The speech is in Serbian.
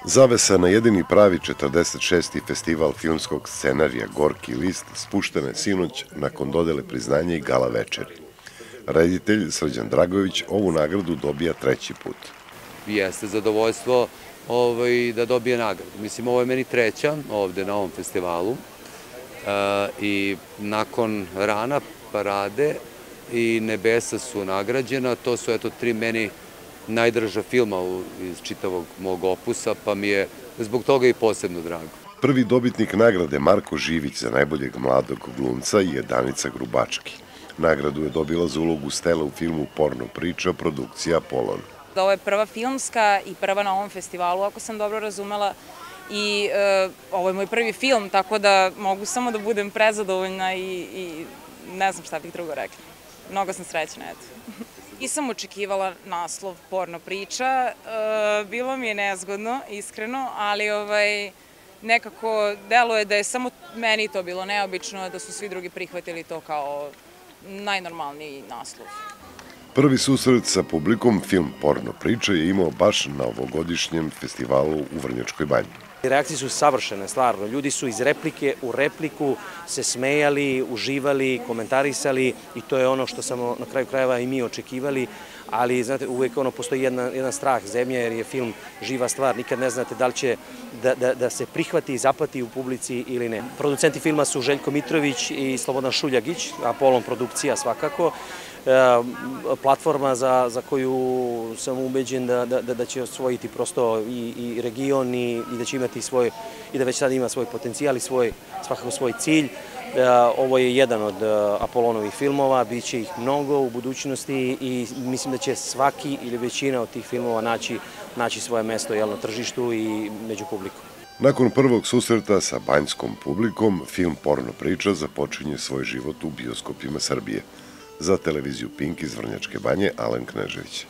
Zavesa na jedini pravi 46. festival filmskog scenarija Gorki list spuštena je sinoć nakon dodele priznanja i gala večeri. Reditelj Srđan Dragović ovu nagradu dobija treći put. Jeste zadovoljstvo da dobije nagradu. Mislim, ovo je meni treća ovde na ovom festivalu i nakon Rana, Parade i Nebesa su nagrađena. To su, eto, tri meni najdraža filma iz čitavog mog opusa, pa mi je zbog toga i posebno drago. Prvi dobitnik nagrade Marko Živić za najboljeg mladog glumca je Danica Grubački. Nagradu je dobila za ulogu Stele u filmu Porno priča, produkcija Apolon. Ovo je prva filmska i prva na ovom festivalu, ako sam dobro razumela, i ovo je moj prvi film, tako da mogu samo da budem prezadovoljna i ne znam šta bih drugo rekla. Mnogo sam srećna, eto. Nisam očekivala naslov Porno priča, bilo mi je nezgodno, iskreno, ali nekako deluje da je samo meni to bilo neobično, da su svi drugi prihvatili to kao najnormalniji naslov. Prvi susret sa publikom film Porno priča je imao baš na ovogodišnjem festivalu u Vrnjačkoj Banji. Reakcije su savršene, stvarno. Ljudi su iz replike u repliku se smejali, uživali, komentarisali i to je ono što smo na kraju krajeva i mi očekivali, ali znate, uvek postoji jedan strah zemlje jer je film živa stvar, nikad ne znate da li će da se prihvati i zapati u publici ili ne. Producenti filma su Željko Mitrović i Slobodan Šuljagić, Apolon produkcija svakako. Platforma za koju sam ubeđen da će osvojiti prosto i region i da će imati svoj, i da već sad ima svoj potencijal i svakako svoj cilj. Ovo je jedan od Apolonovih filmova, bit će ih mnogo u budućnosti i mislim da će svaki ili većina od tih filmova naći svoje mesto na tržištu i među publikom. Nakon prvog susreta sa banjskom publikom, film Porno priča započinje svoj život u bioskopima Srbije. Za televiziju Pink iz Vrnjačke Banje, Alen Knežević.